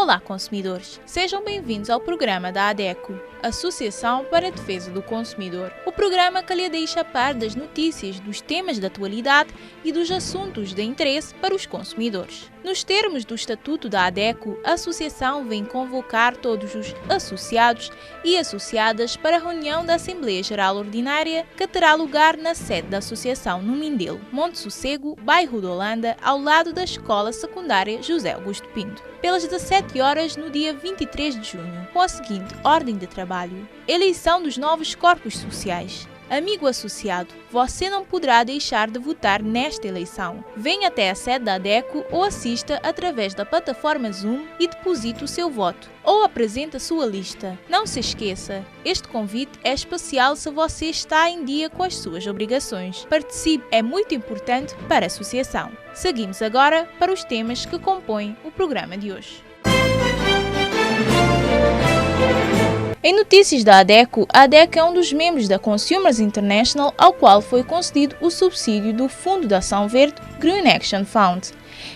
Olá, consumidores! Sejam bem-vindos ao programa da ADECO, Associação para a Defesa do Consumidor. O programa que lhe deixa a par das notícias, dos temas da atualidade e dos assuntos de interesse para os consumidores. Nos termos do Estatuto da ADECO, a Associação vem convocar todos os associados e associadas para a reunião da Assembleia Geral Ordinária que terá lugar na sede da Associação no Mindelo, Monte Sossego, bairro de Holanda, ao lado da Escola Secundária José Augusto Pinto, pelas 17 horas no dia 23 de junho, com a seguinte ordem de trabalho: eleição dos novos corpos sociais. Amigo associado, você não poderá deixar de votar nesta eleição. Venha até a sede da ADECO ou assista através da plataforma Zoom e deposite o seu voto, ou apresente a sua lista. Não se esqueça, este convite é especial se você está em dia com as suas obrigações. Participe, é muito importante para a associação. Seguimos agora para os temas que compõem o programa de hoje. Em notícias da ADECO, a ADECO é um dos membros da Consumers International ao qual foi concedido o subsídio do Fundo de Ação Verde Green Action Fund.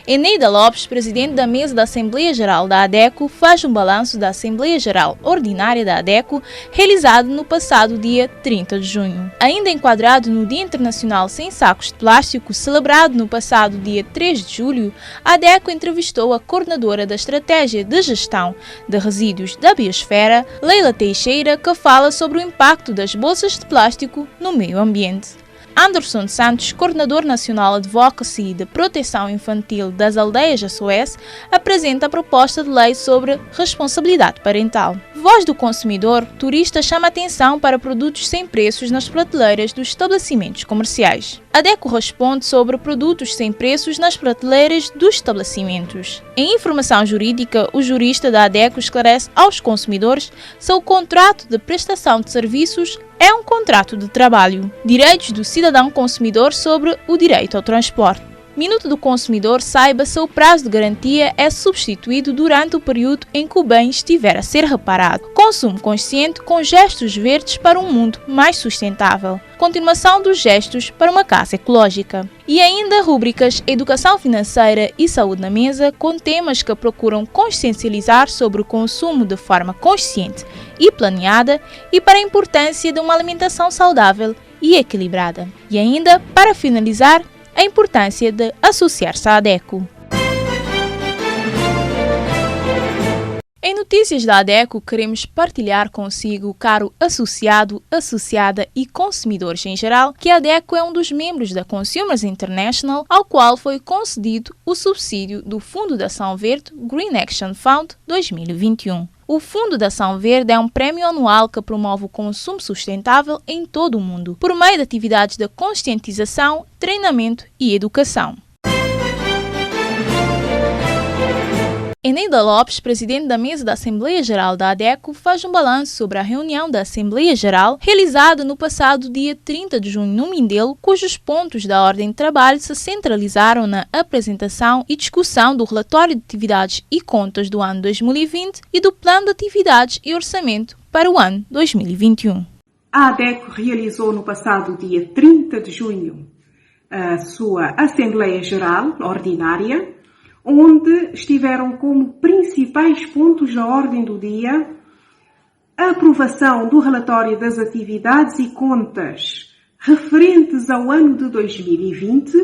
Eneida Lopes, presidente da mesa da Assembleia Geral da ADECO, faz um balanço da Assembleia Geral Ordinária da ADECO, realizado no passado dia 30 de junho. Ainda enquadrado no Dia Internacional Sem Sacos de Plástico, celebrado no passado dia 3 de julho, a ADECO entrevistou a coordenadora da Estratégia de Gestão de Resíduos da Biosfera, Leila Teixeira, que fala sobre o impacto das bolsas de plástico no meio ambiente. Anderson Santos, coordenador nacional Advocacy e de Proteção Infantil das Aldeias SOS, apresenta a proposta de lei sobre responsabilidade parental. Voz do consumidor, turista chama atenção para produtos sem preços nas prateleiras dos estabelecimentos comerciais. A ADECO responde sobre produtos sem preços nas prateleiras dos estabelecimentos. Em informação jurídica, o jurista da ADECO esclarece aos consumidores se o contrato de prestação de serviços é um contrato de trabalho. Direitos do cidadão consumidor sobre o direito ao transporte. Minuto do consumidor, saiba se o prazo de garantia é substituído durante o período em que o bem estiver a ser reparado. Consumo consciente com gestos verdes para um mundo mais sustentável. Continuação dos gestos para uma casa ecológica. E ainda rúbricas Educação Financeira e Saúde na Mesa, com temas que procuram consciencializar sobre o consumo de forma consciente e planeada e para a importância de uma alimentação saudável e equilibrada. E ainda, para finalizar, a importância de associar-se à ADECO. Em notícias da ADECO, queremos partilhar consigo, caro associado, associada e consumidores em geral, que a ADECO é um dos membros da Consumers International, ao qual foi concedido o subsídio do Fundo de Ação Verde Green Action Fund 2021. O Fundo de Ação Verde é um prémio anual que promove o consumo sustentável em todo o mundo, por meio de atividades de conscientização, treinamento e educação. Eneida Lopes, presidente da mesa da Assembleia Geral da ADECO, faz um balanço sobre a reunião da Assembleia Geral realizada no passado dia 30 de junho no Mindelo, cujos pontos da ordem de trabalho se centralizaram na apresentação e discussão do relatório de atividades e contas do ano 2020 e do plano de atividades e orçamento para o ano 2021. A ADECO realizou no passado dia 30 de junho a sua Assembleia Geral Ordinária, onde estiveram como principais pontos da ordem do dia a aprovação do relatório das atividades e contas referentes ao ano de 2020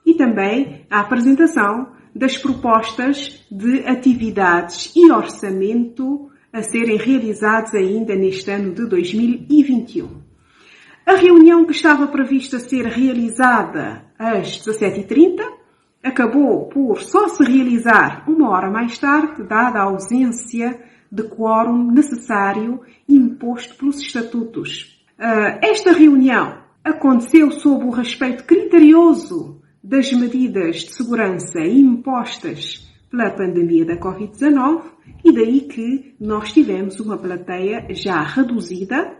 e também a apresentação das propostas de atividades e orçamento a serem realizados ainda neste ano de 2021. A reunião que estava prevista ser realizada às 17h30 acabou por só se realizar uma hora mais tarde, dada a ausência de quórum necessário imposto pelos estatutos. Esta reunião aconteceu sob o respeito criterioso das medidas de segurança impostas pela pandemia da Covid-19 e daí que nós tivemos uma plateia já reduzida,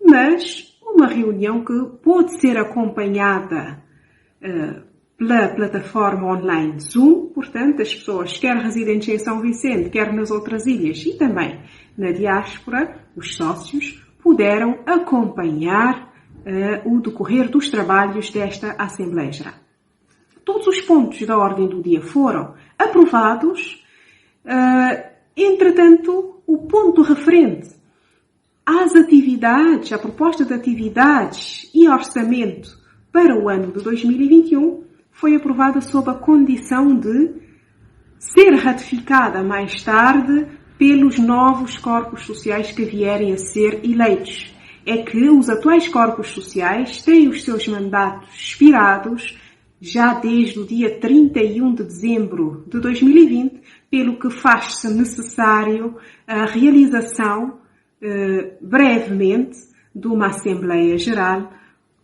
mas uma reunião que pôde ser acompanhada pela plataforma online Zoom, portanto, as pessoas, quer residentes em São Vicente, quer nas outras ilhas e também na diáspora, os sócios puderam acompanhar o decorrer dos trabalhos desta Assembleia Geral. Todos os pontos da ordem do dia foram aprovados. Entretanto, o ponto referente às atividades, a proposta de atividades e orçamento para o ano de 2021 foi aprovada sob a condição de ser ratificada mais tarde pelos novos corpos sociais que vierem a ser eleitos. É que os atuais corpos sociais têm os seus mandatos expirados já desde o dia 31 de dezembro de 2020, pelo que faz-se necessário a realização brevemente de uma Assembleia Geral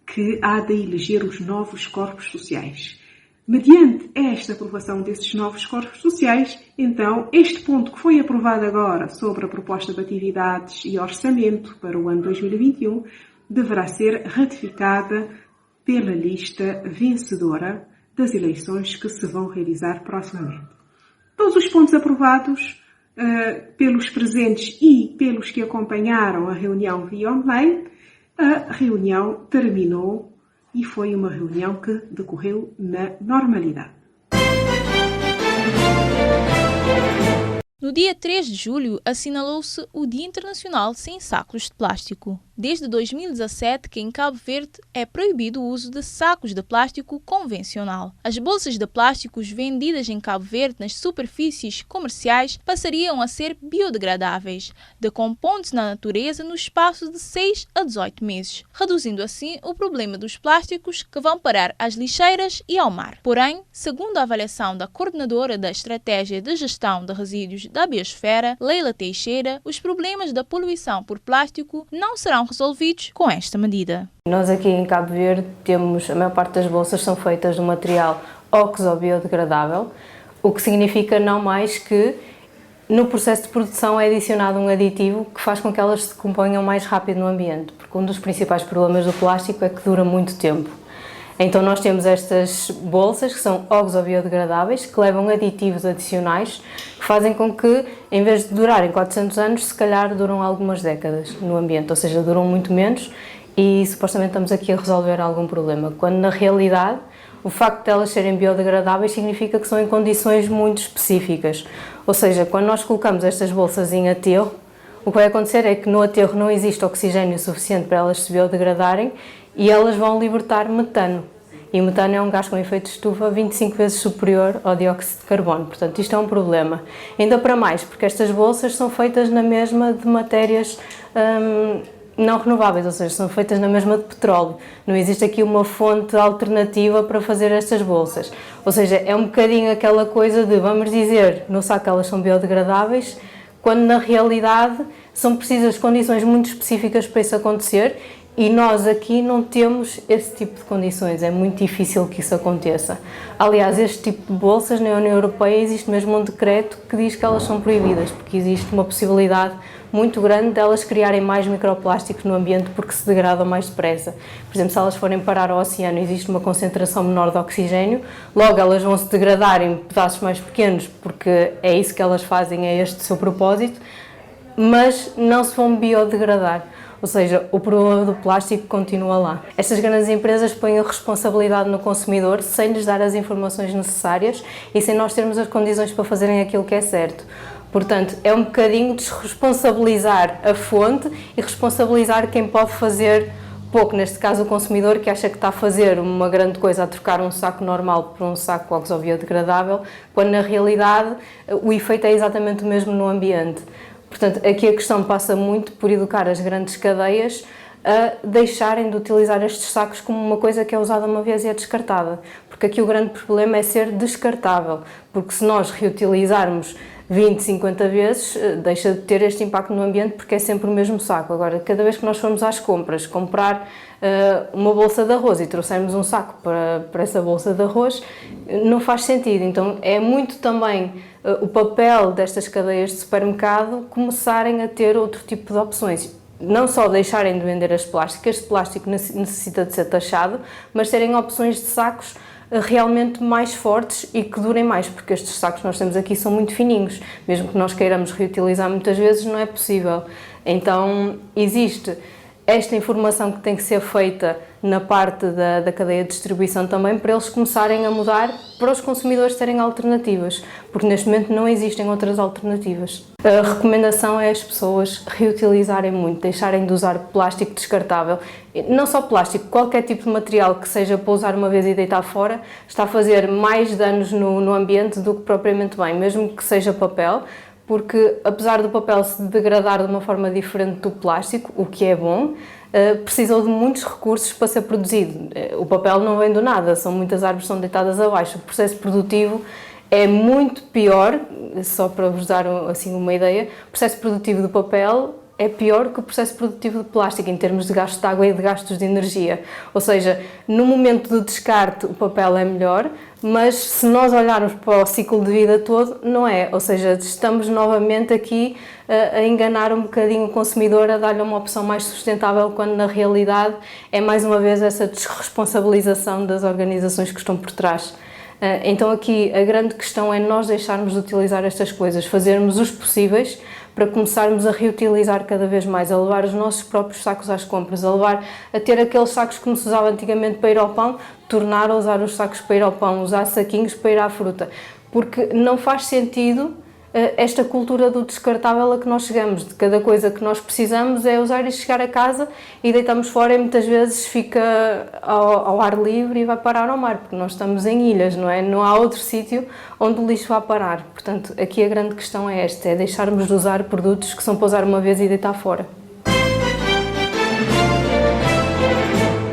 que há de eleger os novos corpos sociais. Mediante esta aprovação desses novos corpos sociais, então, este ponto que foi aprovado agora sobre a proposta de atividades e orçamento para o ano 2021 deverá ser ratificada pela lista vencedora das eleições que se vão realizar proximamente. Todos os pontos aprovados pelos presentes e pelos que acompanharam a reunião via online, a reunião terminou e foi uma reunião que decorreu na normalidade. No dia 3 de julho, assinalou-se o Dia Internacional Sem Sacos de Plástico. Desde 2017 que em Cabo Verde é proibido o uso de sacos de plástico convencional. As bolsas de plásticos vendidas em Cabo Verde nas superfícies comerciais passariam a ser biodegradáveis, decompondo-se na natureza no espaço de 6 a 18 meses, reduzindo assim o problema dos plásticos que vão parar às lixeiras e ao mar. Porém, segundo a avaliação da coordenadora da Estratégia de Gestão de Resíduos da Biosfera, Leila Teixeira, os problemas da poluição por plástico não serão resolvidos com esta medida. Nós aqui em Cabo Verde temos, a maior parte das bolsas são feitas de um material oxo-biodegradável, o que significa não mais que no processo de produção é adicionado um aditivo que faz com que elas se decomponham mais rápido no ambiente, porque um dos principais problemas do plástico é que dura muito tempo. Então nós temos estas bolsas que são oxo-biodegradáveis, que levam aditivos adicionais, que fazem com que, em vez de durarem 400 anos, se calhar duram algumas décadas no ambiente, ou seja, duram muito menos e supostamente estamos aqui a resolver algum problema, quando na realidade o facto de elas serem biodegradáveis significa que são em condições muito específicas. Ou seja, quando nós colocamos estas bolsas em aterro, o que vai acontecer é que no aterro não existe oxigênio suficiente para elas se biodegradarem e elas vão libertar metano. E o metano é um gás com efeito de estufa 25 vezes superior ao dióxido de carbono. Portanto, isto é um problema. Ainda para mais, porque estas bolsas são feitas na mesma de matérias não renováveis, ou seja, são feitas na mesma de petróleo. Não existe aqui uma fonte alternativa para fazer estas bolsas. Ou seja, é um bocadinho aquela coisa de, vamos dizer, no saco elas são biodegradáveis, quando na realidade são precisas condições muito específicas para isso acontecer e nós aqui não temos esse tipo de condições, é muito difícil que isso aconteça. Aliás, este tipo de bolsas na União Europeia existe mesmo um decreto que diz que elas são proibidas, porque existe uma possibilidade muito grande de elas criarem mais microplásticos no ambiente porque se degradam mais depressa. Por exemplo, se elas forem parar ao oceano e existe uma concentração menor de oxigênio, logo elas vão se degradar em pedaços mais pequenos porque é isso que elas fazem, é este o seu propósito, mas não se vão biodegradar. Ou seja, o problema do plástico continua lá. Estas grandes empresas põem a responsabilidade no consumidor sem lhes dar as informações necessárias e sem nós termos as condições para fazerem aquilo que é certo. Portanto, é um bocadinho desresponsabilizar a fonte e responsabilizar quem pode fazer pouco, neste caso o consumidor que acha que está a fazer uma grande coisa a trocar um saco normal por um saco oxo-biodegradável, quando na realidade o efeito é exatamente o mesmo no ambiente. Portanto, aqui a questão passa muito por educar as grandes cadeias a deixarem de utilizar estes sacos como uma coisa que é usada uma vez e é descartada. Porque aqui o grande problema é ser descartável, porque se nós reutilizarmos 20, 50 vezes, deixa de ter este impacto no ambiente porque é sempre o mesmo saco. Agora, cada vez que nós formos às compras, comprar uma bolsa de arroz e trouxermos um saco para essa bolsa de arroz, não faz sentido. Então, é muito também o papel destas cadeias de supermercado começarem a ter outro tipo de opções. Não só deixarem de vender as plásticas, este plástico necessita de ser taxado, mas terem opções de sacos realmente mais fortes e que durem mais, porque estes sacos que nós temos aqui são muito fininhos, mesmo que nós queiramos reutilizar muitas vezes não é possível. Então existe esta informação que tem que ser feita na parte da cadeia de distribuição também, para eles começarem a mudar, para os consumidores terem alternativas, porque neste momento não existem outras alternativas. A recomendação é as pessoas reutilizarem muito, deixarem de usar plástico descartável. Não só plástico, qualquer tipo de material que seja para usar uma vez e deitar fora, está a fazer mais danos no ambiente do que propriamente bem, mesmo que seja papel, porque apesar do papel se degradar de uma forma diferente do plástico, o que é bom, precisou de muitos recursos para ser produzido. O papel não vem do nada, são muitas árvores que são deitadas abaixo. O processo produtivo é muito pior, só para vos dar assim uma ideia, o processo produtivo do papel é pior que o processo produtivo de plástico em termos de gastos de água e de gastos de energia. Ou seja, no momento do descarte o papel é melhor, mas se nós olharmos para o ciclo de vida todo, não é. Ou seja, estamos novamente aqui a enganar um bocadinho o consumidor, a dar-lhe uma opção mais sustentável, quando na realidade é mais uma vez essa desresponsabilização das organizações que estão por trás. Então aqui a grande questão é nós deixarmos de utilizar estas coisas, fazermos os possíveis para começarmos a reutilizar cada vez mais, a levar os nossos próprios sacos às compras, a ter aqueles sacos como se usava antigamente para ir ao pão, tornar a usar os sacos para ir ao pão, usar saquinhos para ir à fruta, porque não faz sentido esta cultura do descartável a que nós chegamos, de cada coisa que nós precisamos é usar e chegar a casa e deitamos fora, e muitas vezes fica ao ar livre e vai parar ao mar, porque nós estamos em ilhas, não é? Não há outro sítio onde o lixo vá parar. Portanto, aqui a grande questão é esta, é deixarmos de usar produtos que são para usar uma vez e deitar fora.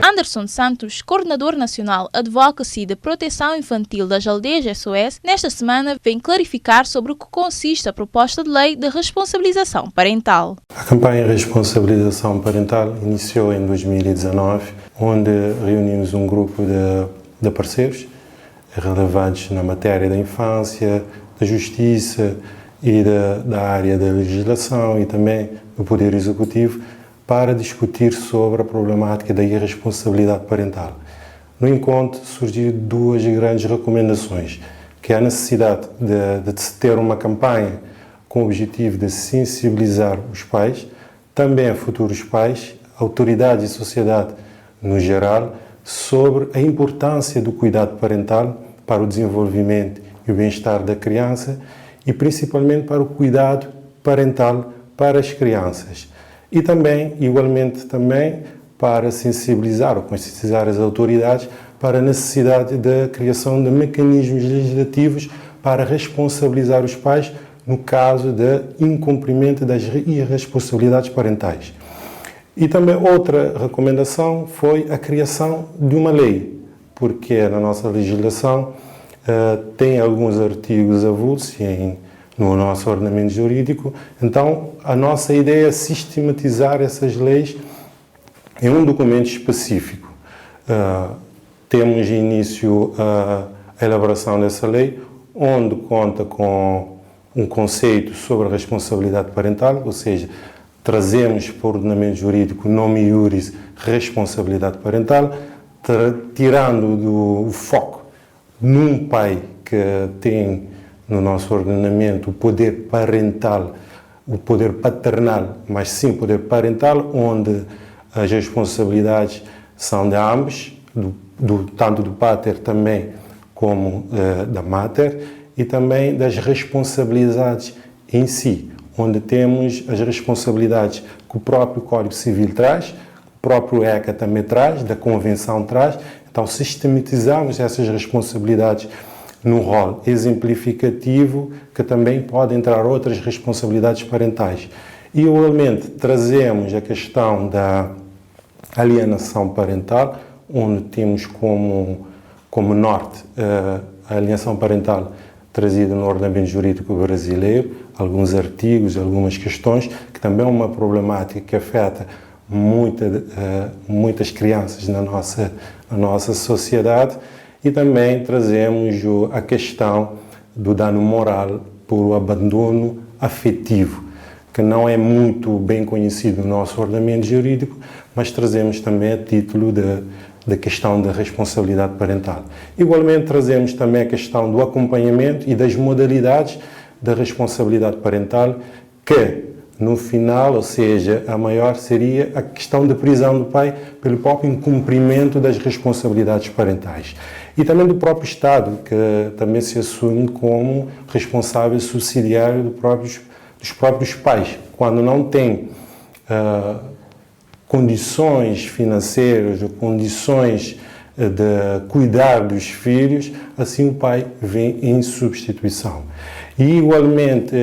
Anderson Santos, coordenador nacional Advocacy da Proteção Infantil das Aldeias SOS, nesta semana vem clarificar sobre o que consiste a proposta de lei de responsabilização parental. A campanha Responsabilização Parental iniciou em 2019, onde reunimos um grupo de parceiros relevantes na matéria da infância, da justiça e da área da legislação e também do Poder Executivo, para discutir sobre a problemática da irresponsabilidade parental. No encontro surgiram duas grandes recomendações, que é a necessidade de se ter uma campanha com o objetivo de sensibilizar os pais, também futuros pais, autoridades e sociedade no geral, sobre a importância do cuidado parental para o desenvolvimento e o bem-estar da criança e principalmente para o cuidado parental para as crianças. E também, igualmente, para sensibilizar ou conscientizar as autoridades para a necessidade da criação de mecanismos legislativos para responsabilizar os pais no caso de incumprimento das irresponsabilidades parentais. E também outra recomendação foi a criação de uma lei, porque na nossa legislação tem alguns artigos avulsos no nosso ordenamento jurídico. Então, a nossa ideia é sistematizar essas leis em um documento específico. Temos início a elaboração dessa lei, onde conta com um conceito sobre a responsabilidade parental, ou seja, trazemos para o ordenamento jurídico nome iuris responsabilidade parental, tirando do foco num pai que tem no nosso ordenamento o poder parental, o poder paternal, mas sim o poder parental, onde as responsabilidades são de ambos, tanto do pater também como da mater, e também das responsabilidades em si, onde temos as responsabilidades que o próprio Código Civil traz, o próprio ECA também traz, da Convenção traz. Então sistematizamos essas responsabilidades num rol exemplificativo, que também pode entrar outras responsabilidades parentais. E, igualmente, trazemos a questão da alienação parental, onde temos como norte a alienação parental trazida no ordenamento jurídico brasileiro, alguns artigos, algumas questões, que também é uma problemática que afeta muitas crianças na nossa sociedade. E também trazemos a questão do dano moral por abandono afetivo, que não é muito bem conhecido no nosso ordenamento jurídico, mas trazemos também a título da questão da responsabilidade parental. Igualmente trazemos também a questão do acompanhamento e das modalidades da responsabilidade parental, que no final, ou seja, a maior seria a questão da prisão do pai pelo próprio incumprimento das responsabilidades parentais. E também do próprio Estado, que também se assume como responsável subsidiário dos próprios pais, quando não tem condições financeiras ou condições de cuidar dos filhos, assim o pai vem em substituição. E igualmente,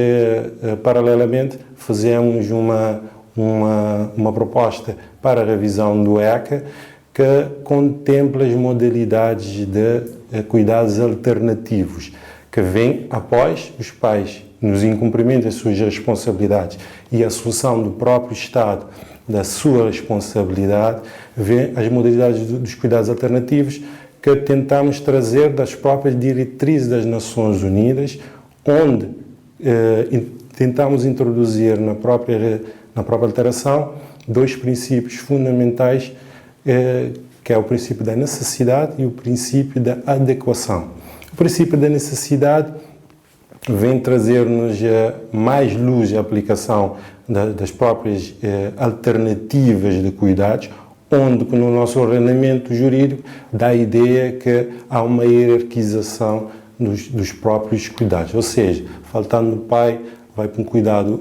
paralelamente, fizemos uma proposta para a revisão do ECA que contempla as modalidades de cuidados alternativos, que vêm após os pais, nos incumprimento das suas responsabilidades e a assunção do próprio Estado da sua responsabilidade, vem as modalidades dos cuidados alternativos que tentamos trazer das próprias diretrizes das Nações Unidas, onde tentamos introduzir na própria alteração 2 princípios fundamentais, que é o princípio da necessidade e o princípio da adequação. O princípio da necessidade vem trazer-nos mais luz à aplicação das próprias alternativas de cuidados, onde no nosso ordenamento jurídico dá a ideia que há uma hierarquização dos próprios cuidados, ou seja, faltando o pai, vai para um cuidado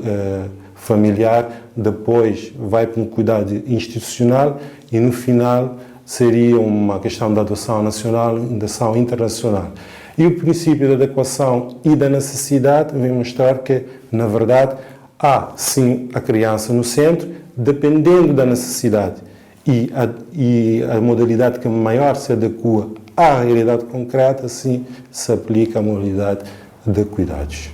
familiar, depois vai para um cuidado institucional e no final seria uma questão da adoção nacional e adoção internacional. E o princípio da adequação e da necessidade vem mostrar que, na verdade, há sim a criança no centro, dependendo da necessidade e a modalidade que maior se adequa à realidade concreta, sim se aplica a modalidade de cuidados.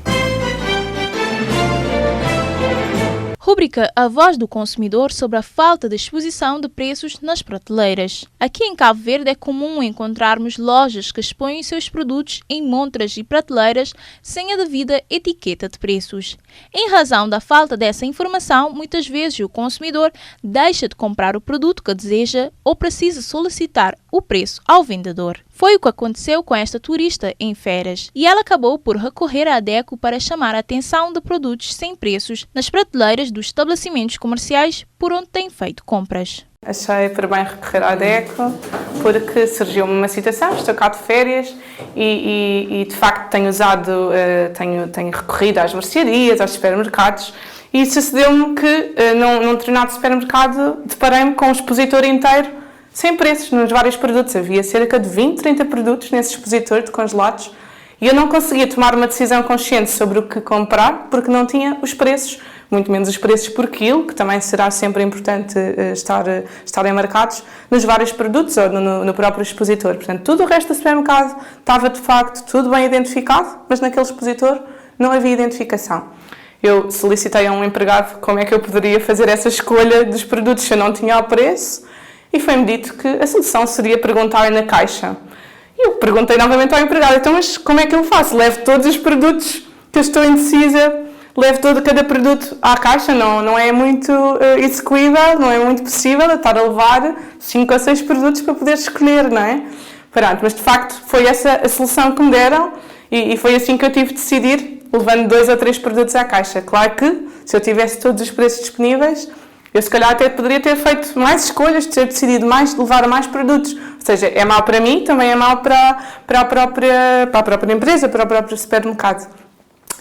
Rúbrica A Voz do Consumidor sobre a falta de exposição de preços nas prateleiras. Aqui em Cabo Verde é comum encontrarmos lojas que expõem seus produtos em montras e prateleiras sem a devida etiqueta de preços. Em razão da falta dessa informação, muitas vezes o consumidor deixa de comprar o produto que deseja ou precisa solicitar o preço ao vendedor. Foi o que aconteceu com esta turista em Feras e ela acabou por recorrer à ADECO para chamar a atenção de produtos sem preços nas prateleiras dos estabelecimentos comerciais por onde tem feito compras. Achei por bem recorrer à ADECO porque surgiu-me uma situação, estou cá de férias e de facto tenho tenho recorrido às mercearias, aos supermercados e sucedeu-me que num determinado supermercado deparei-me com um expositor inteiro sem preços nos vários produtos. Havia cerca de 20, 30 produtos nesse expositor de congelados e eu não conseguia tomar uma decisão consciente sobre o que comprar porque não tinha os preços, muito menos os preços por quilo, que também será sempre importante estarem marcados nos vários produtos ou no próprio expositor. Portanto, tudo o resto do supermercado estava de facto tudo bem identificado, mas naquele expositor não havia identificação. Eu solicitei a um empregado como é que eu poderia fazer essa escolha dos produtos se eu não tinha o preço e foi-me dito que a solução seria perguntar na caixa. E eu perguntei novamente ao empregado, então mas como é que eu faço? Levo todos os produtos que eu estou indecisa, levo cada produto à caixa, não é muito execuível, não é muito possível estar a levar 5 ou 6 produtos para poder escolher, não é? Pronto, mas de facto foi essa a solução que me deram e foi assim que eu tive de decidir, levando 2 ou 3 produtos à caixa. Claro que se eu tivesse todos os preços disponíveis, eu se calhar até poderia ter feito mais escolhas, ter decidido levar mais produtos. Ou seja, é mau para mim, também é mau para a própria empresa, para o próprio supermercado.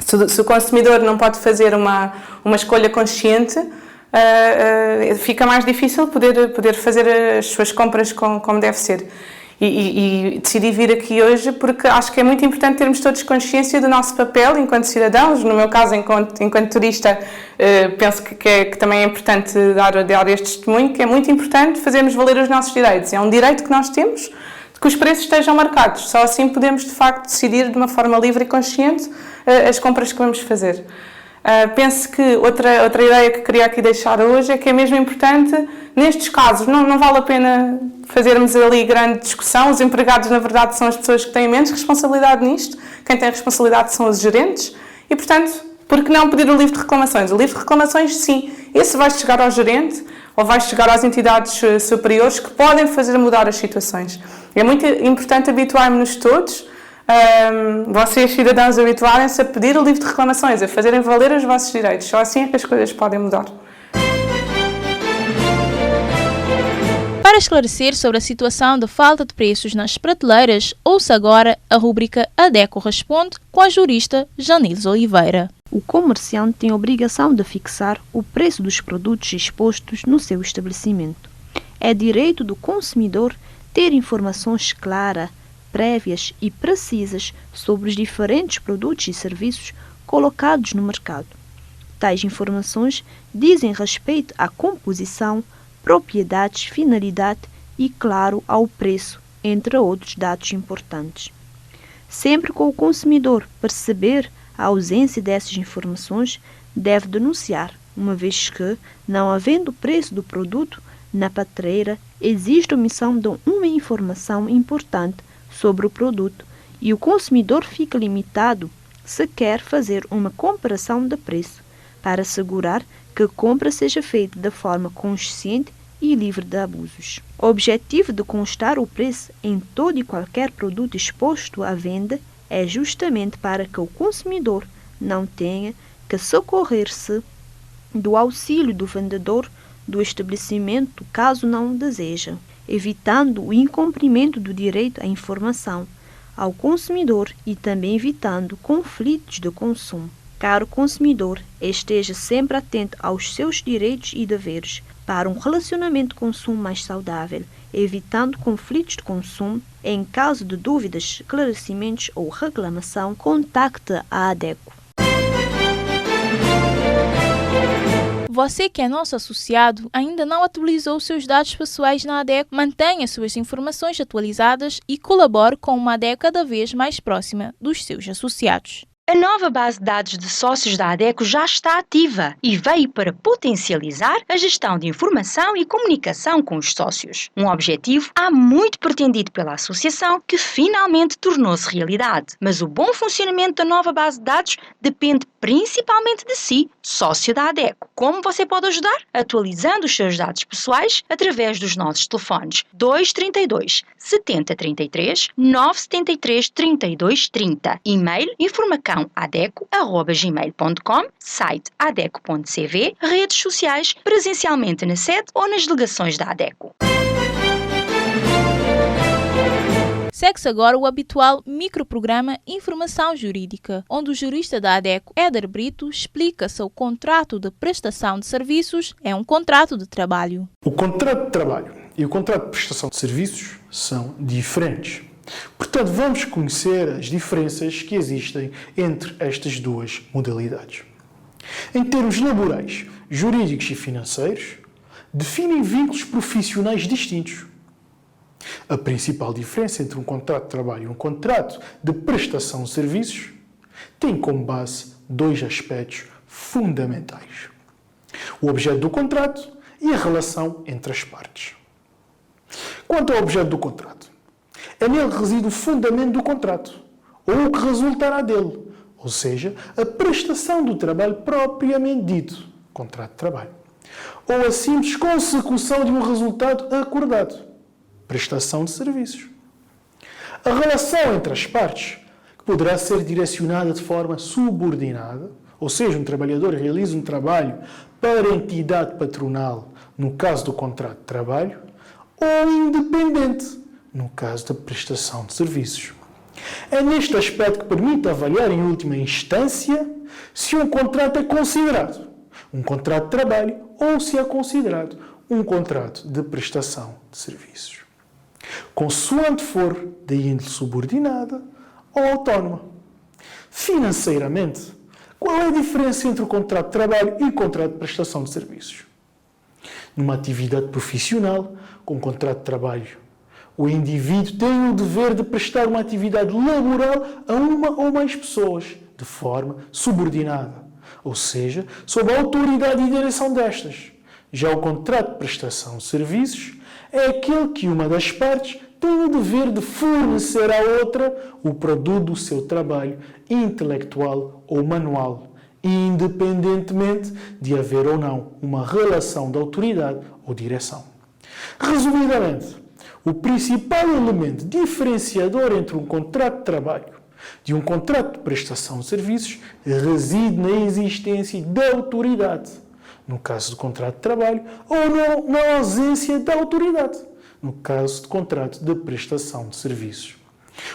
Se o consumidor não pode fazer uma escolha consciente, fica mais difícil poder fazer as suas compras como deve ser. E decidi vir aqui hoje porque acho que é muito importante termos todos consciência do nosso papel enquanto cidadãos. No meu caso, enquanto turista, penso que também é importante dar este testemunho, que é muito importante fazermos valer os nossos direitos. É um direito que nós temos de que os preços estejam marcados. Só assim podemos, de facto, decidir de uma forma livre e consciente as compras que vamos fazer. Penso que outra ideia que queria aqui deixar hoje é que é mesmo importante, nestes casos, não vale a pena fazermos ali grande discussão. Os empregados, na verdade, são as pessoas que têm menos responsabilidade nisto. Quem tem responsabilidade são os gerentes. E, portanto, por que não pedir o livro de reclamações? O livro de reclamações, sim, esse vai chegar ao gerente ou vai chegar às entidades superiores que podem fazer mudar as situações. É muito importante habituarmos-nos todos Vocês, cidadãos, habituarem-se a pedir o livro de reclamações, a fazerem valer os vossos direitos. Só assim é que as coisas podem mudar. Para esclarecer sobre a situação da falta de preços nas prateleiras, ouça agora a rúbrica ADECO Responde com a jurista Janilza Oliveira. O comerciante tem a obrigação de fixar o preço dos produtos expostos no seu estabelecimento. É direito do consumidor ter informações claras, prévias e precisas sobre os diferentes produtos e serviços colocados no mercado. Tais informações dizem respeito à composição, propriedades, finalidade e, claro, ao preço, entre outros dados importantes. Sempre que o consumidor perceber a ausência dessas informações, deve denunciar, uma vez que, não havendo o preço do produto na prateleira, existe omissão de uma informação importante sobre o produto e o consumidor fica limitado se quer fazer uma comparação de preço, para assegurar que a compra seja feita de forma consciente e livre de abusos. O objetivo de constar o preço em todo e qualquer produto exposto à venda é justamente para que o consumidor não tenha que socorrer-se do auxílio do vendedor do estabelecimento caso não o deseja, evitando o incumprimento do direito à informação ao consumidor e também evitando conflitos de consumo. Caro consumidor, esteja sempre atento aos seus direitos e deveres para um relacionamento de consumo mais saudável, evitando conflitos de consumo. Em caso de dúvidas, esclarecimentos ou reclamação, contacte a ADECO. Você que é nosso associado ainda não atualizou seus dados pessoais na ADECO, mantenha suas informações atualizadas e colabore com uma ADECO cada vez mais próxima dos seus associados. A nova base de dados de sócios da ADECO já está ativa e veio para potencializar a gestão de informação e comunicação com os sócios. Um objetivo há muito pretendido pela associação que finalmente tornou-se realidade. Mas o bom funcionamento da nova base de dados depende principalmente de si, sócio da ADECO. Como você pode ajudar? Atualizando os seus dados pessoais através dos nossos telefones 232 7033 973 32 30, e-mail informacãoadeco@gmail.com, site adeco.cv, redes sociais, presencialmente na sede ou nas delegações da ADECO. Segue-se agora o habitual microprograma Informação Jurídica, onde o jurista da ADECO, Éder Brito, explica se o contrato de prestação de serviços é um contrato de trabalho. O contrato de trabalho e o contrato de prestação de serviços são diferentes. Portanto, vamos conhecer as diferenças que existem entre estas duas modalidades. Em termos laborais, jurídicos e financeiros, definem vínculos profissionais distintos. A principal diferença entre um contrato de trabalho e um contrato de prestação de serviços tem como base dois aspectos fundamentais: o objeto do contrato e a relação entre as partes. Quanto ao objeto do contrato, é nele que reside o fundamento do contrato, ou o que resultará dele, ou seja, a prestação do trabalho propriamente dito, contrato de trabalho, ou a simples consecução de um resultado acordado, prestação de serviços. A relação entre as partes, que poderá ser direcionada de forma subordinada, ou seja, um trabalhador realiza um trabalho para a entidade patronal, no caso do contrato de trabalho, ou independente, no caso da prestação de serviços. É neste aspecto que permite avaliar, em última instância, se um contrato é considerado um contrato de trabalho ou se é considerado um contrato de prestação de serviços, consoante for de índole subordinada ou autónoma. Financeiramente, qual é a diferença entre o contrato de trabalho e o contrato de prestação de serviços? Numa atividade profissional, com contrato de trabalho, o indivíduo tem o dever de prestar uma atividade laboral a uma ou mais pessoas, de forma subordinada, ou seja, sob a autoridade e direção destas. Já o contrato de prestação de serviços é aquele que uma das partes tem o dever de fornecer à outra o produto do seu trabalho intelectual ou manual, independentemente de haver ou não uma relação de autoridade ou direção. Resumidamente, o principal elemento diferenciador entre um contrato de trabalho de um contrato de prestação de serviços reside na existência da autoridade, no caso de contrato de trabalho, ou na ausência da autoridade, no caso de contrato de prestação de serviços.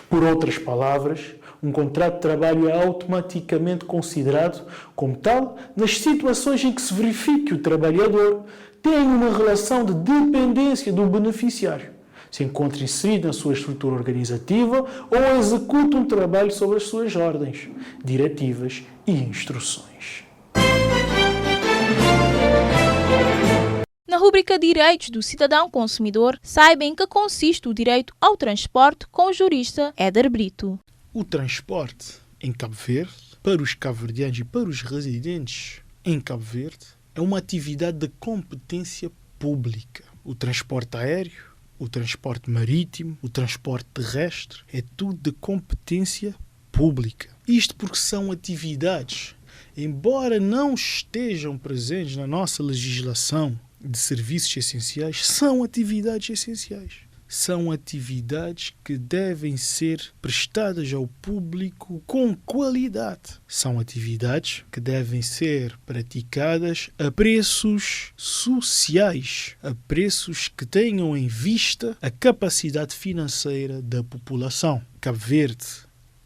Por outras palavras, um contrato de trabalho é automaticamente considerado como tal nas situações em que se verifique que o trabalhador tem uma relação de dependência do beneficiário, se encontra inserido na sua estrutura organizativa ou executa um trabalho sobre as suas ordens, diretivas e instruções. Na rúbrica Direitos do Cidadão Consumidor, saiba em que consiste o direito ao transporte com o jurista Éder Brito. O transporte em Cabo Verde, para os cabo-verdianos e para os residentes em Cabo Verde, é uma atividade de competência pública. O transporte aéreo, o transporte marítimo, o transporte terrestre, é tudo de competência pública. Isto porque são atividades, embora não estejam presentes na nossa legislação de serviços essenciais, são atividades essenciais. São atividades que devem ser prestadas ao público com qualidade. São atividades que devem ser praticadas a preços sociais, a preços que tenham em vista a capacidade financeira da população. Cabo Verde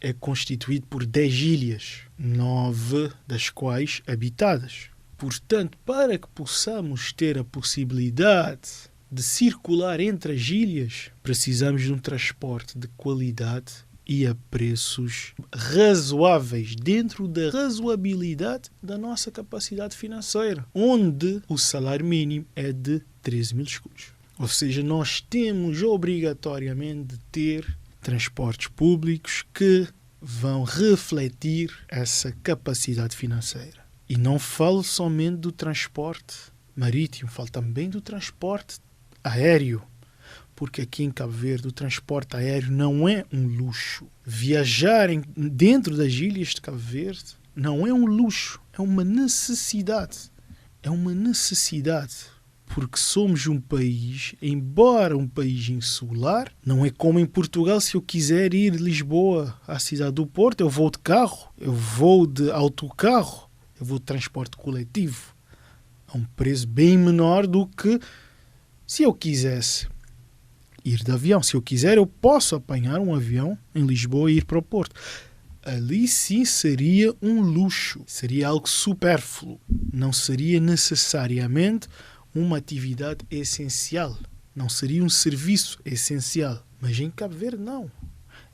é constituído por 10 ilhas, 9 das quais habitadas. Portanto, para que possamos ter a possibilidade de circular entre as ilhas, precisamos de um transporte de qualidade e a preços razoáveis, dentro da razoabilidade da nossa capacidade financeira, onde o salário mínimo é de 13.000 escudos. Ou seja, nós temos obrigatoriamente de ter transportes públicos que vão refletir essa capacidade financeira. E não falo somente do transporte marítimo, falo também do transporte aéreo, porque aqui em Cabo Verde o transporte aéreo não é um luxo. Viajar dentro das ilhas de Cabo Verde não é um luxo, é uma necessidade. É uma necessidade, porque somos um país, embora um país insular, não é como em Portugal. Se eu quiser ir de Lisboa à cidade do Porto, eu vou de carro, eu vou de autocarro, eu vou de transporte coletivo, a um preço bem menor do que se eu quisesse ir de avião. Se eu quiser, eu posso apanhar um avião em Lisboa e ir para o Porto. Ali sim seria um luxo, seria algo supérfluo. Não seria necessariamente uma atividade essencial. Não seria um serviço essencial. Mas em Cabo Verde não.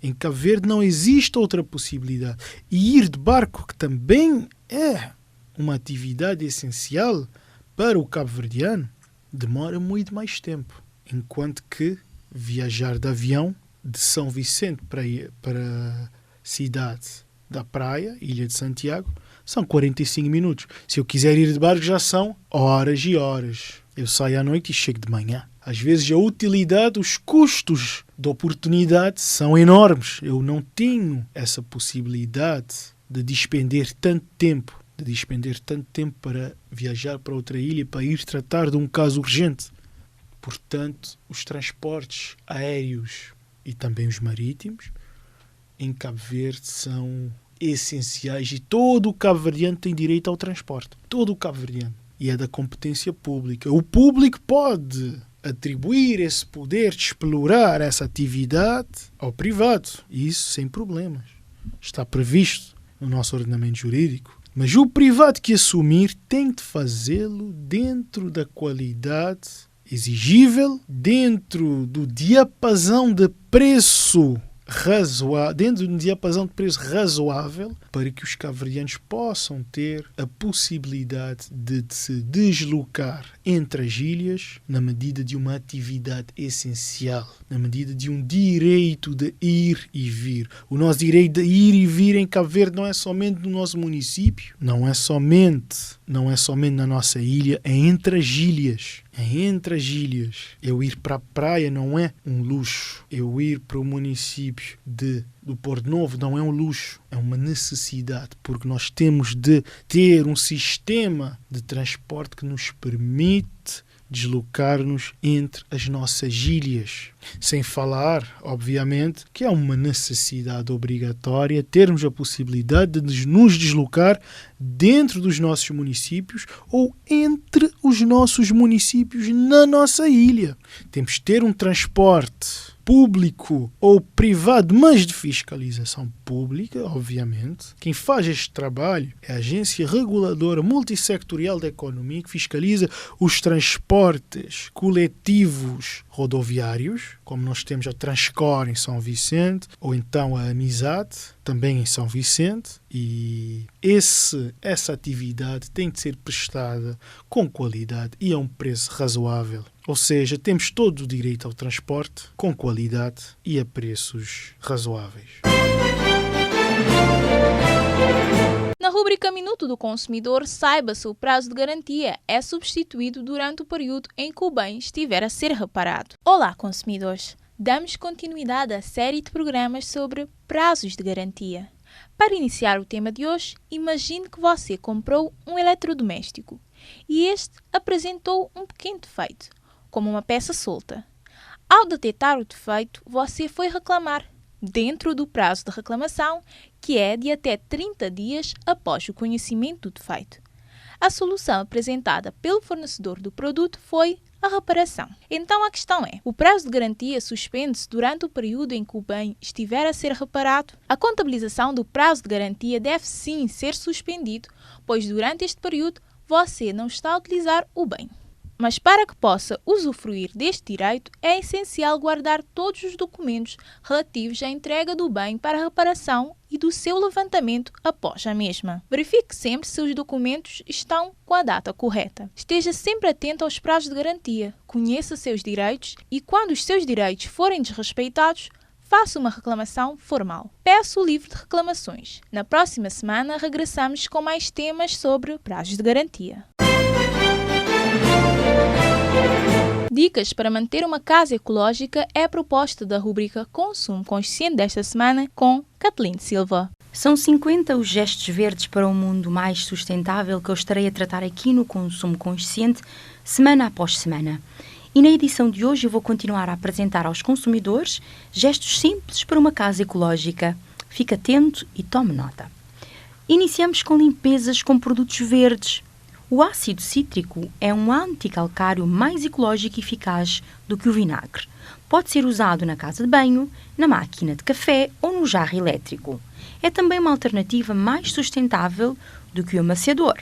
Em Cabo Verde não existe outra possibilidade. E ir de barco, que também é uma atividade essencial para o cabo-verdiano, demora muito mais tempo, enquanto que viajar de avião de São Vicente para a cidade da praia, Ilha de Santiago, são 45 minutos. Se eu quiser ir de barco já são horas e horas. Eu saio à noite e chego de manhã. Às vezes a utilidade, os custos de oportunidade são enormes. Eu não tenho essa possibilidade de despender tanto tempo para viajar para outra ilha, para ir tratar de um caso urgente. Portanto, os transportes aéreos e também os marítimos em Cabo Verde são essenciais e todo o cabo-verdiano tem direito ao transporte. Todo o cabo-verdiano. E é da competência pública. O público pode atribuir esse poder de explorar essa atividade ao privado. E isso sem problemas. Está previsto no nosso ordenamento jurídico. Mas o privado que assumir tem de fazê-lo dentro da qualidade exigível, dentro do diapasão de preço razoável, para que os cabo-verdianos possam ter a possibilidade de se deslocar entre as ilhas na medida de uma atividade essencial, na medida de um direito de ir e vir. O nosso direito de ir e vir em Cabo Verde não é somente no nosso município, não é somente na nossa ilha, é entre as ilhas. Entre as ilhas. Eu ir para a praia não é um luxo. Eu ir para o município do Porto Novo não é um luxo. É uma necessidade, porque nós temos de ter um sistema de transporte que nos permite deslocar-nos entre as nossas ilhas. Sem falar, obviamente, que é uma necessidade obrigatória termos a possibilidade de nos deslocar dentro dos nossos municípios ou entre os nossos municípios na nossa ilha. Temos de ter um transporte público ou privado, mas de fiscalização pública, obviamente. Quem faz este trabalho é a Agência Reguladora Multissectorial da Economia, que fiscaliza os transportes coletivos rodoviários, como nós temos a Transcor em São Vicente, ou então a Amizade, também em São Vicente, e essa atividade tem de ser prestada com qualidade e a um preço razoável. Ou seja, temos todo o direito ao transporte com qualidade e a preços razoáveis. Na rúbrica Minuto do Consumidor, saiba se o prazo de garantia é substituído durante o período em que o bem estiver a ser reparado. Olá, consumidores! Damos continuidade à série de programas sobre prazos de garantia. Para iniciar o tema de hoje, imagine que você comprou um eletrodoméstico e este apresentou um pequeno defeito, como uma peça solta. Ao detectar o defeito, você foi reclamar, dentro do prazo de reclamação, que é de até 30 dias após o conhecimento do defeito. A solução apresentada pelo fornecedor do produto foi a reparação. Então a questão é, o prazo de garantia suspende-se durante o período em que o bem estiver a ser reparado? A contabilização do prazo de garantia deve sim ser suspendido, pois durante este período você não está a utilizar o bem. Mas para que possa usufruir deste direito, é essencial guardar todos os documentos relativos à entrega do bem para a reparação e do seu levantamento após a mesma. Verifique sempre se os documentos estão com a data correta. Esteja sempre atento aos prazos de garantia, conheça seus direitos e, quando os seus direitos forem desrespeitados, faça uma reclamação formal. Peça o livro de reclamações. Na próxima semana, regressamos com mais temas sobre prazos de garantia. Dicas para manter uma casa ecológica é a proposta da rubrica Consumo Consciente desta semana com Kathleen Silva. São 50 os gestos verdes para um mundo mais sustentável que eu estarei a tratar aqui no Consumo Consciente, semana após semana. E na edição de hoje eu vou continuar a apresentar aos consumidores gestos simples para uma casa ecológica. Fique atento e tome nota. Iniciamos com limpezas com produtos verdes. O ácido cítrico é um anticalcário mais ecológico e eficaz do que o vinagre. Pode ser usado na casa de banho, na máquina de café ou no jarro elétrico. É também uma alternativa mais sustentável do que o amaciador.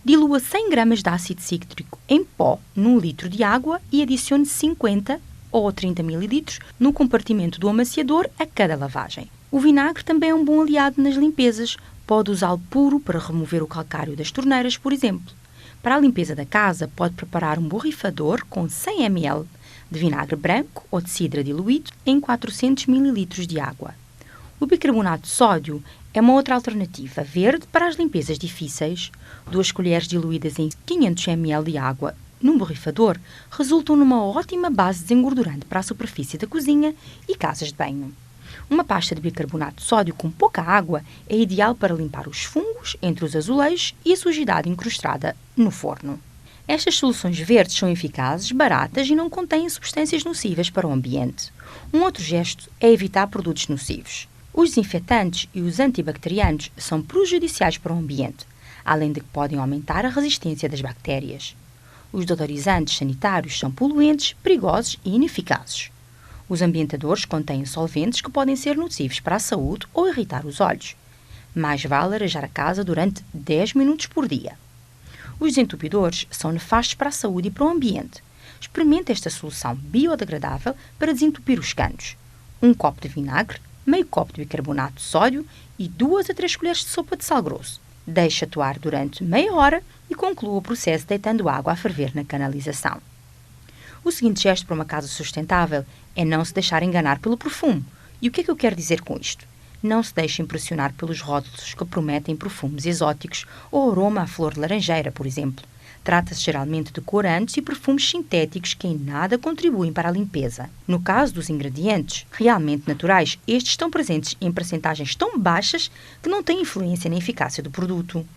Dilua 100 gramas de ácido cítrico em pó num litro de água e adicione 50 ou 30 ml no compartimento do amaciador a cada lavagem. O vinagre também é um bom aliado nas limpezas. Pode usá-lo puro para remover o calcário das torneiras, por exemplo. Para a limpeza da casa, pode preparar um borrifador com 100 ml de vinagre branco ou de cidra diluído em 400 ml de água. O bicarbonato de sódio é uma outra alternativa verde para as limpezas difíceis. 2 colheres diluídas em 500 ml de água num borrifador resultam numa ótima base desengordurante para a superfície da cozinha e casas de banho. Uma pasta de bicarbonato de sódio com pouca água é ideal para limpar os fungos entre os azulejos e a sujidade incrustada no forno. Estas soluções verdes são eficazes, baratas e não contêm substâncias nocivas para o ambiente. Um outro gesto é evitar produtos nocivos. Os desinfetantes e os antibacterianos são prejudiciais para o ambiente, além de que podem aumentar a resistência das bactérias. Os deodorizantes sanitários são poluentes, perigosos e ineficazes. Os ambientadores contêm solventes que podem ser nocivos para a saúde ou irritar os olhos. Mais vale arejar a casa durante 10 minutos por dia. Os desentupidores são nefastos para a saúde e para o ambiente. Experimente esta solução biodegradável para desentupir os canos. 1 copo de vinagre, meio copo de bicarbonato de sódio e 2 a 3 colheres de sopa de sal grosso. Deixe atuar durante meia hora e conclua o processo deitando água a ferver na canalização. O seguinte gesto para uma casa sustentável é não se deixar enganar pelo perfume. E o que é que eu quero dizer com isto? Não se deixe impressionar pelos rótulos que prometem perfumes exóticos ou aroma à flor de laranjeira, por exemplo. Trata-se geralmente de corantes e perfumes sintéticos que em nada contribuem para a limpeza. No caso dos ingredientes realmente naturais, estes estão presentes em percentagens tão baixas que não têm influência na eficácia do produto.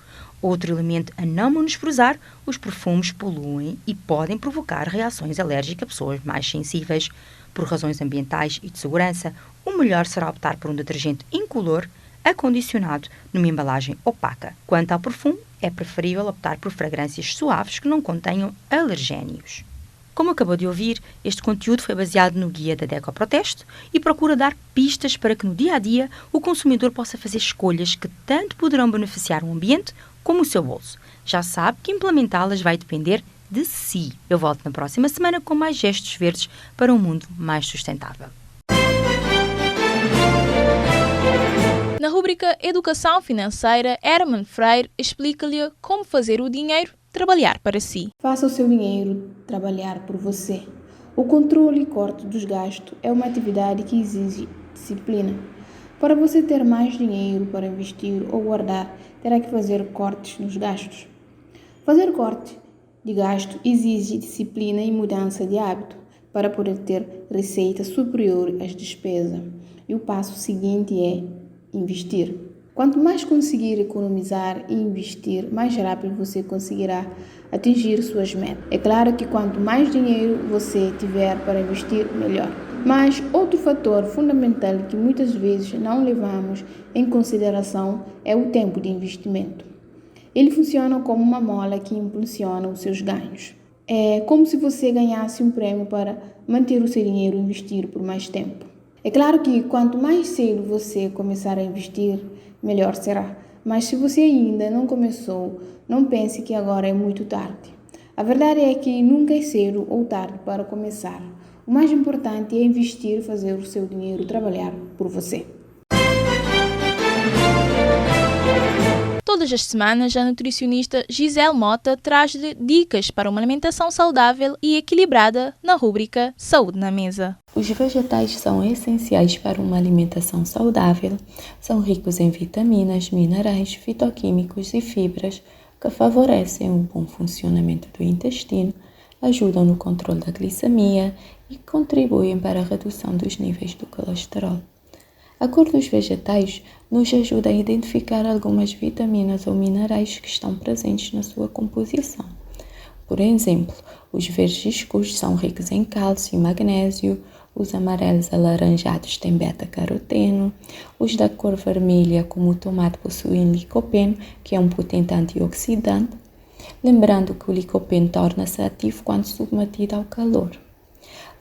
Outro elemento a não menosprezar, os perfumes poluem e podem provocar reações alérgicas a pessoas mais sensíveis. Por razões ambientais e de segurança, o melhor será optar por um detergente incolor, acondicionado numa embalagem opaca. Quanto ao perfume, é preferível optar por fragrâncias suaves que não contenham alergénios. Como acabou de ouvir, este conteúdo foi baseado no guia da DECO Proteste e procura dar pistas para que no dia-a-dia o consumidor possa fazer escolhas que tanto poderão beneficiar o ambiente como o seu bolso. Já sabe que implementá-las vai depender de si. Eu volto na próxima semana com mais gestos verdes para um mundo mais sustentável. Na rúbrica Educação Financeira, Herman Freire explica-lhe como fazer o dinheiro trabalhar para si. Faça o seu dinheiro trabalhar por você. O controle e corte dos gastos é uma atividade que exige disciplina. Para você ter mais dinheiro para investir ou guardar, terá que fazer cortes nos gastos. Fazer corte de gasto exige disciplina e mudança de hábito para poder ter receita superior às despesas. E o passo seguinte é investir. Quanto mais conseguir economizar e investir, mais rápido você conseguirá atingir suas metas. É claro que quanto mais dinheiro você tiver para investir, melhor. Mas outro fator fundamental que muitas vezes não levamos em consideração é o tempo de investimento. Ele funciona como uma mola que impulsiona os seus ganhos. É como se você ganhasse um prêmio para manter o seu dinheiro investido por mais tempo. É claro que quanto mais cedo você começar a investir, melhor será. Mas se você ainda não começou, não pense que agora é muito tarde. A verdade é que nunca é cedo ou tarde para começar. O mais importante é investir e fazer o seu dinheiro trabalhar por você. Todas as semanas, a nutricionista Gisele Mota traz-lhe dicas para uma alimentação saudável e equilibrada na rúbrica Saúde na Mesa. Os vegetais são essenciais para uma alimentação saudável. São ricos em vitaminas, minerais, fitoquímicos e fibras que favorecem o bom funcionamento do intestino, ajudam no controle da glicemia e contribuem para a redução dos níveis do colesterol. A cor dos vegetais nos ajuda a identificar algumas vitaminas ou minerais que estão presentes na sua composição. Por exemplo, os verdes escuros são ricos em cálcio e magnésio, os amarelos alaranjados têm beta-caroteno, os da cor vermelha, como o tomate, possuem licopeno, que é um potente antioxidante, lembrando que o licopeno torna-se ativo quando submetido ao calor.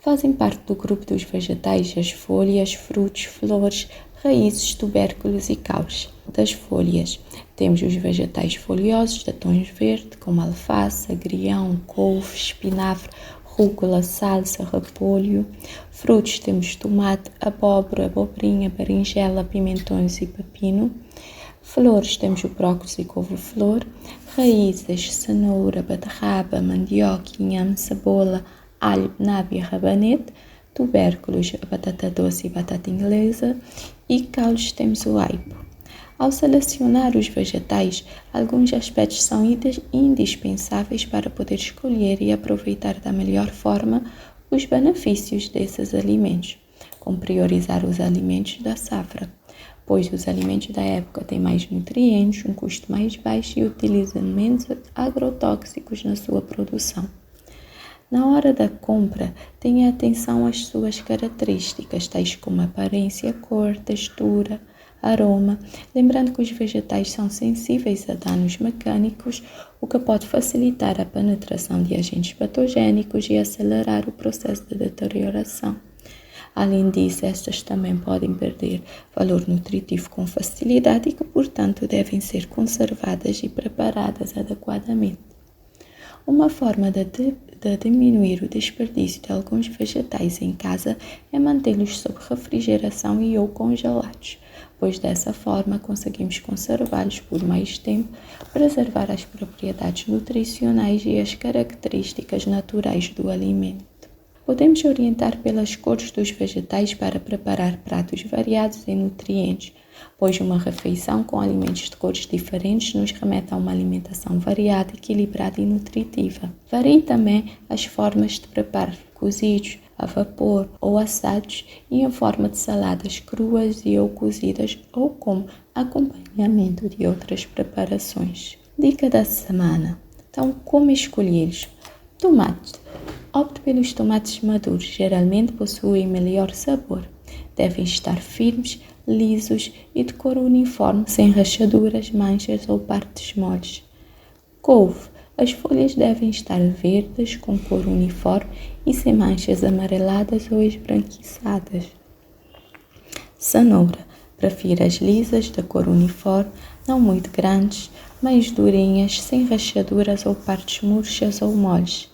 Fazem parte do grupo dos vegetais as folhas, frutos, flores, raízes, tubérculos e caules. Das folhas, temos os vegetais folhosos de tons verde, como alface, agrião, couve, espinafre, rúcula, salsa, repolho. Frutos, temos tomate, abóbora, abobrinha, berinjela, pimentões e pepino. Flores, temos o brócolis e couve-flor. Raízes, cenoura, beterraba, mandioca, inhame, cebola, alho, nabo e rabanete. Tubérculos, a batata doce e batata inglesa. E caules, temos o aipo. Ao selecionar os vegetais, alguns aspectos são indispensáveis para poder escolher e aproveitar da melhor forma os benefícios desses alimentos, como priorizar os alimentos da safra, pois os alimentos da época têm mais nutrientes, um custo mais baixo e utilizam menos agrotóxicos na sua produção. Na hora da compra, tenha atenção às suas características, tais como aparência, cor, textura, aroma, lembrando que os vegetais são sensíveis a danos mecânicos, o que pode facilitar a penetração de agentes patogênicos e acelerar o processo de deterioração. Além disso, estas também podem perder valor nutritivo com facilidade e que, portanto, devem ser conservadas e preparadas adequadamente. Uma forma de diminuir o desperdício de alguns vegetais em casa é mantê-los sob refrigeração e ou congelados, pois dessa forma conseguimos conservá-los por mais tempo, preservar as propriedades nutricionais e as características naturais do alimento. Podemos orientar pelas cores dos vegetais para preparar pratos variados em nutrientes, pois uma refeição com alimentos de cores diferentes nos remete a uma alimentação variada, equilibrada e nutritiva. Varie também as formas de preparo, cozidos, a vapor ou assados e em forma de saladas cruas e ou cozidas ou como acompanhamento de outras preparações. Dica da semana. Então, como escolhê-los? Tomate. Opte pelos tomates maduros, geralmente possuem melhor sabor. Devem estar firmes, lisos e de cor uniforme, sem rachaduras, manchas ou partes moles. Couve. As folhas devem estar verdes, com cor uniforme e sem manchas amareladas ou esbranquiçadas. Cenoura. Prefira as lisas, de cor uniforme, não muito grandes, mais durinhas, sem rachaduras ou partes murchas ou moles.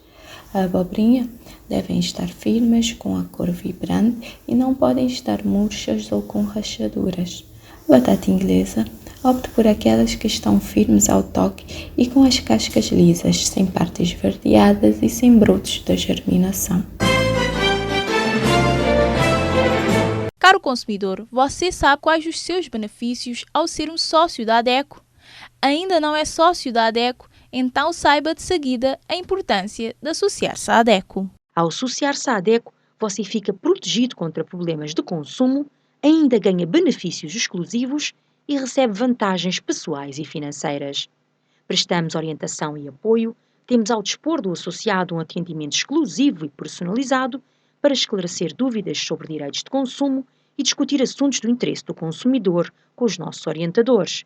A abobrinha devem estar firmes, com a cor vibrante e não podem estar murchas ou com rachaduras. Batata inglesa. Opte por aquelas que estão firmes ao toque e com as cascas lisas, sem partes esverdeadas e sem brotos da germinação. Caro consumidor, você sabe quais os seus benefícios ao ser um sócio da ADECO? Ainda não é sócio da ADECO? Então saiba de seguida a importância de associar-se à ADECO. Ao associar-se à ADECO, você fica protegido contra problemas de consumo, ainda ganha benefícios exclusivos e recebe vantagens pessoais e financeiras. Prestamos orientação e apoio, temos ao dispor do associado um atendimento exclusivo e personalizado para esclarecer dúvidas sobre direitos de consumo e discutir assuntos do interesse do consumidor com os nossos orientadores.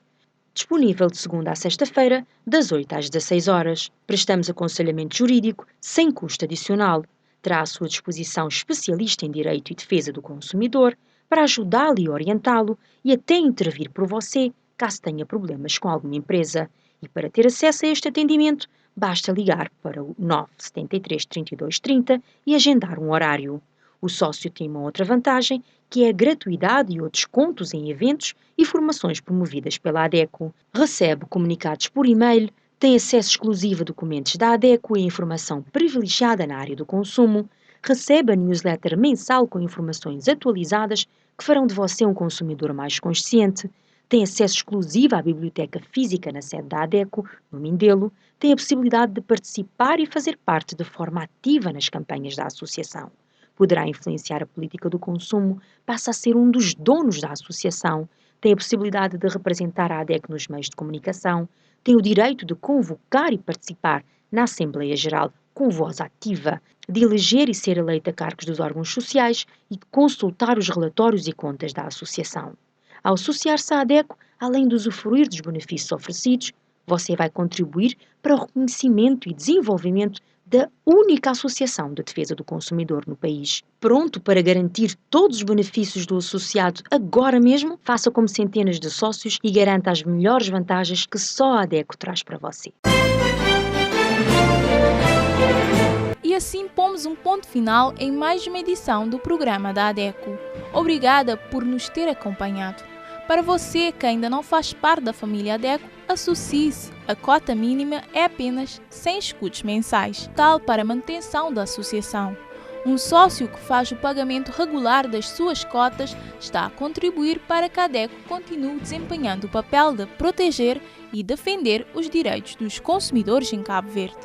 Disponível de segunda a sexta-feira, das 8 às 16 horas. Prestamos aconselhamento jurídico sem custo adicional. Terá à sua disposição especialista em direito e defesa do consumidor para ajudá-lo e orientá-lo e até intervir por você, caso tenha problemas com alguma empresa. E para ter acesso a este atendimento, basta ligar para o 973 32 30 e agendar um horário. O sócio tem uma outra vantagem, que é a gratuidade e ou descontos em eventos e formações promovidas pela ADECO. Recebe comunicados por e-mail, tem acesso exclusivo a documentos da ADECO e informação privilegiada na área do consumo, recebe a newsletter mensal com informações atualizadas que farão de você um consumidor mais consciente, tem acesso exclusivo à biblioteca física na sede da ADECO, no Mindelo, tem a possibilidade de participar e fazer parte de forma ativa nas campanhas da associação. Poderá influenciar a política do consumo, passa a ser um dos donos da associação, tem a possibilidade de representar a ADECO nos meios de comunicação, tem o direito de convocar e participar na Assembleia Geral com voz ativa, de eleger e ser eleito a cargos dos órgãos sociais e de consultar os relatórios e contas da associação. Ao associar-se à ADECO, além de usufruir dos benefícios oferecidos, você vai contribuir para o reconhecimento e desenvolvimento da única associação de defesa do consumidor no país. Pronto para garantir todos os benefícios do associado agora mesmo? Faça como centenas de sócios e garanta as melhores vantagens que só a ADECO traz para você. E assim pomos um ponto final em mais uma edição do programa da ADECO. Obrigada por nos ter acompanhado. Para você que ainda não faz parte da família ADECO, associe-se. A cota mínima é apenas 100 escudos mensais, tal para a manutenção da associação. Um sócio que faz o pagamento regular das suas cotas está a contribuir para que a ADECO continue desempenhando o papel de proteger e defender os direitos dos consumidores em Cabo Verde.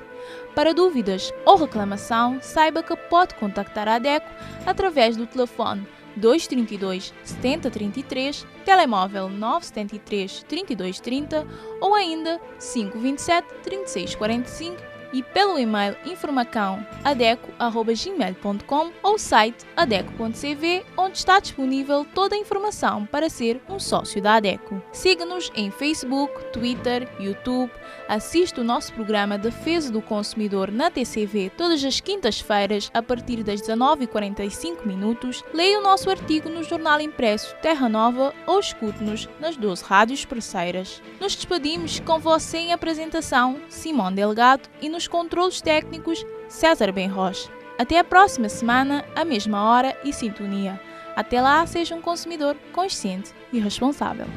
Para dúvidas ou reclamação, saiba que pode contactar a ADECO através do telefone 232 7033, telemóvel 973 32 30 ou ainda 527 36 45 e pelo e-mail informacão@adeco@gmail.com ou site adeco.cv, onde está disponível toda a informação para ser um sócio da ADECO. Siga-nos em Facebook, Twitter, YouTube, assista o nosso programa Defesa do Consumidor na TCV todas as quintas-feiras a partir das 19h45, leia o nosso artigo no jornal impresso Terra Nova ou escute-nos nas 12 rádios parceiras. Nos despedimos com você em apresentação, Simão Delgado, e nos controlos técnicos, César Benroche. Até a próxima semana, à mesma hora e sintonia. Até lá, seja um consumidor consciente e responsável.